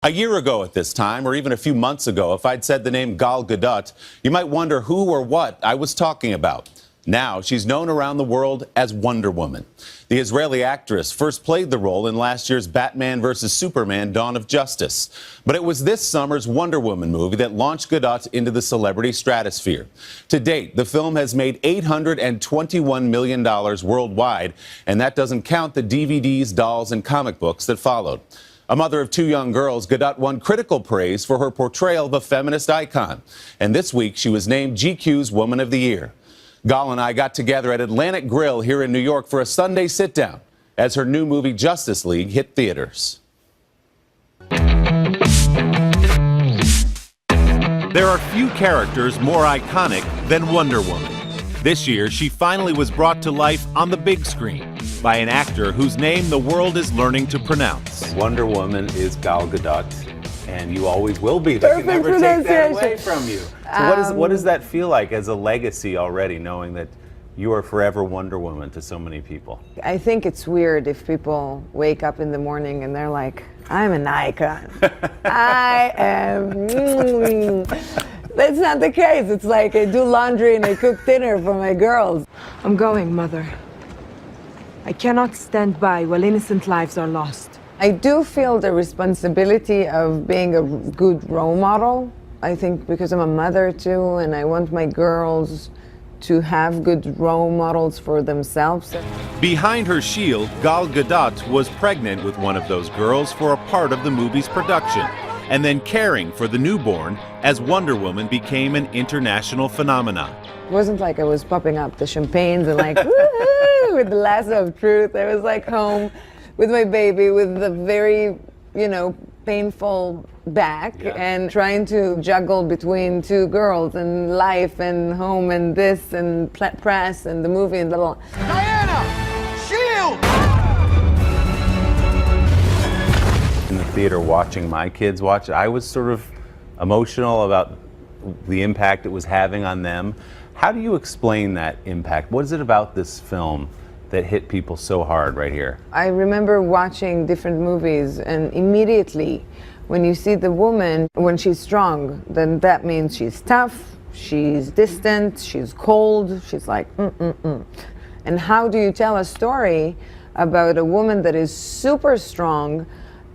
A year ago at this time, or even a few months ago, if I'd said the name Gal Gadot, you might wonder who or what I was talking about. Now, she's known around the world as Wonder Woman. The Israeli actress first played the role in last year's Batman vs. Superman: Dawn of Justice. But it was this summer's Wonder Woman movie that launched Gadot into the celebrity stratosphere. To date, the film has made $821 million worldwide, and that doesn't count the DVDs, dolls, and comic books that followed. A mother of two young girls, Gadot won critical praise for her portrayal of a feminist icon. And this week, she was named GQ's Woman of the Year. Gal and I got together at Atlantic Grill here in New York for a Sunday Sitdown as her new movie Justice League hit theaters. There are few characters more iconic than Wonder Woman. This year, she finally was brought to life on the big screen by an actor whose name the world is learning to pronounce. Wonder Woman is Gal Gadot, and you always will be. They can never take that away from you. So what does that feel like as a legacy already, knowing that you are forever Wonder Woman to so many people? I think it's weird if people wake up in the morning and they're like, I'm an icon. I am. That's not the case. It's like I do laundry and I cook dinner for my girls. I'm going, Mother. I cannot stand by while innocent lives are lost. I do feel the responsibility of being a good role model. I think because I'm a mother too, and I want my girls to have good role models for themselves. Behind her shield, Gal Gadot was pregnant with one of those girls for a part of the movie's production, and then caring for the newborn as Wonder Woman became an international phenomenon. It wasn't like I was popping up the champagnes and like, woo-hoo, with the lasso of truth. I was like home with my baby with the very, painful back and trying to juggle between two girls and life and home and this and press and the movie and little. Diana! Shield! In the theater watching my kids watch it, I was sort of emotional about the impact it was having on them. How do you explain that impact? What is it about this film that hit people so hard right here? I remember watching different movies, and immediately when you see the woman, when she's strong, then that means she's tough, she's distant, she's cold, she's like, And how do you tell a story about a woman that is super strong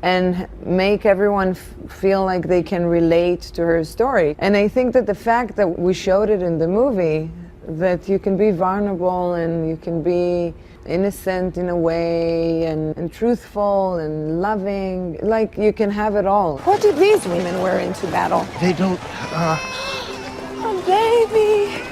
and make everyone feel like they can relate to her story? And I think that the fact that we showed it in the movie, that you can be vulnerable and you can be innocent in a way and truthful and loving, like you can have it all. What do these women wear into battle? They don't, Oh, baby!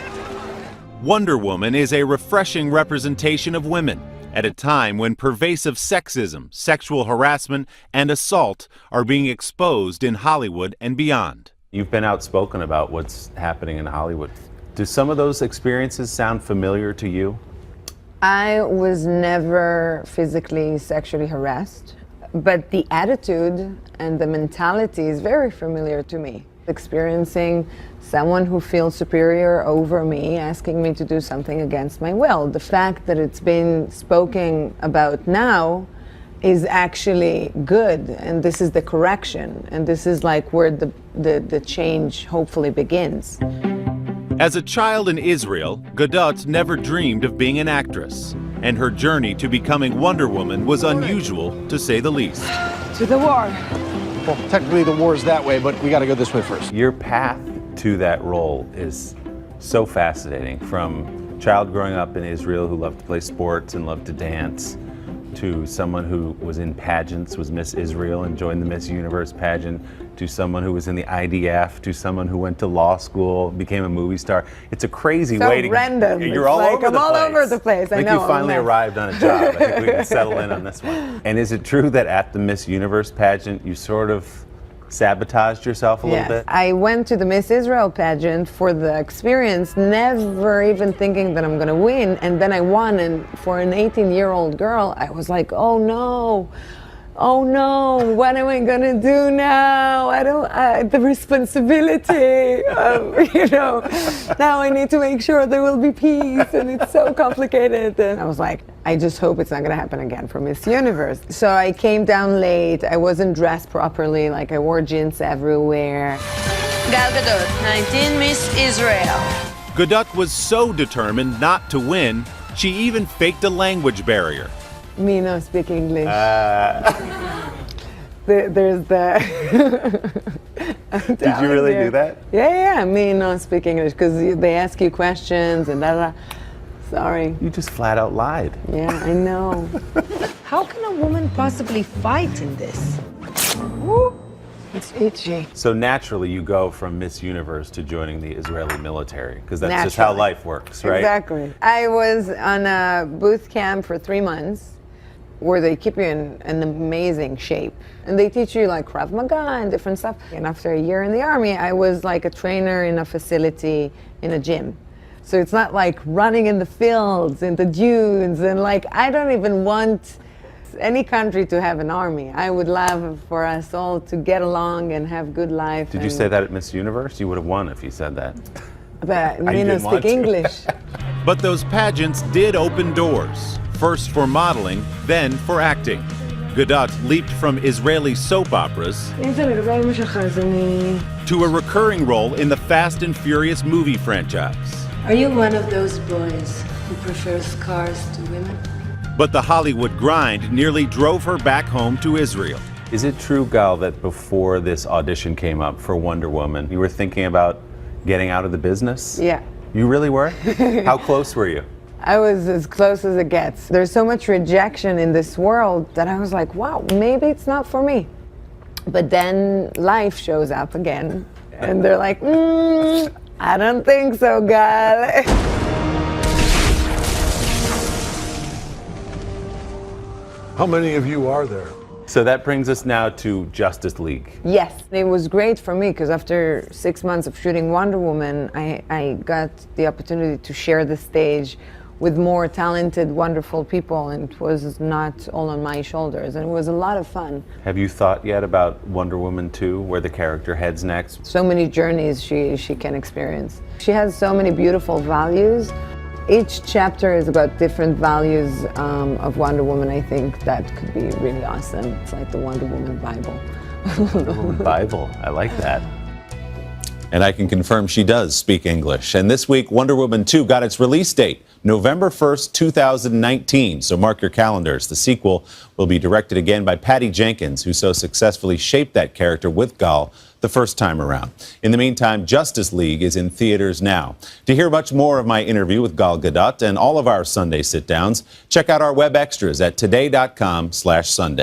Wonder Woman is a refreshing representation of women at a time when pervasive sexism, sexual harassment, and assault are being exposed in Hollywood and beyond. You've been outspoken about what's happening in Hollywood. Do some of those experiences sound familiar to you? I was never physically, sexually harassed, but the attitude and the mentality is very familiar to me. Experiencing someone who feels superior over me, asking me to do something against my will. The fact that it's been spoken about now is actually good, and this is the correction, and this is like where the change hopefully begins. As a child in Israel, Gadot never dreamed of being an actress, and her journey to becoming Wonder Woman was unusual, to say the least. To the war. well, technically the war's that way, but we gotta go this way first. Your path to that role is so fascinating, from a child growing up in Israel who loved to play sports and loved to dance, to someone who was in pageants, was Miss Israel and joined the Miss Universe pageant, to someone who was in the IDF, to someone who went to law school, became a movie star. It's a crazy way to... random. You're all over the place. I'm all over the place. I think you finally arrived on a job. I think we can settle in on this one. And is it true that at the Miss Universe pageant, you sort of sabotaged yourself a little bit? I went to the Miss Israel pageant for the experience, never even thinking that I'm gonna win, and then I won, and for an 18-year-old girl, I was like, oh no, oh no, what am I gonna do now? The responsibility of, now I need to make sure there will be peace, and it's so complicated. And I was like, I just hope it's not gonna happen again for Miss Universe. So I came down late, I wasn't dressed properly, like I wore jeans everywhere. Gal Gadot, 19, Miss Israel. Gadot was so determined not to win, she even faked a language barrier. Me no speak English. There's the. Did you really do that? Yeah, me no speak English because they ask you questions and da. Sorry. You just flat out lied. Yeah, I know. How can a woman possibly fight in this? Woo, it's itchy. So naturally, you go from Miss Universe to joining the Israeli military, because that's just how Naturally. life works, right? Exactly. I was on a boot camp for 3 months, where they keep you in an amazing shape. And they teach you like Krav Maga and different stuff. And after a year in the army, I was like a trainer in a facility in a gym. So it's not like running in the fields, in the dunes, and like, I don't even want any country to have an army. I would love for us all to get along and have good life. Did you say that at Miss Universe? You would have won if you said that. But You me no didn't want speak to. English. But those pageants did open doors. First for modeling, then for acting. Gadot leaped from Israeli soap operas to a recurring role in the Fast and Furious movie franchise. Are you one of those boys who prefers cars to women? But the Hollywood grind nearly drove her back home to Israel. Is it true, Gal, that before this audition came up for Wonder Woman, you were thinking about getting out of the business? Yeah. You really were? How close were you? I was as close as it gets. There's so much rejection in this world that I was like, wow, maybe it's not for me. But then life shows up again, and they're like, I don't think so, Gal. How many of you are there? So that brings us now to Justice League. Yes, it was great for me because after 6 months of shooting Wonder Woman, I got the opportunity to share the stage with more talented, wonderful people, and it was not all on my shoulders, and it was a lot of fun. Have you thought yet about Wonder Woman 2, where the character heads next? So many journeys she can experience. She has so many beautiful values. Each chapter is about different values of Wonder Woman. I think that could be really awesome. It's like the Wonder Woman Bible. Wonder Woman Bible, I like that. And I can confirm she does speak English. And this week, Wonder Woman 2 got its release date, November 1st, 2019. So mark your calendars. The sequel will be directed again by Patty Jenkins, who so successfully shaped that character with Gal the first time around. In the meantime, Justice League is in theaters now. To hear much more of my interview with Gal Gadot and all of our Sunday sit-downs, check out our web extras at today.com/Sunday.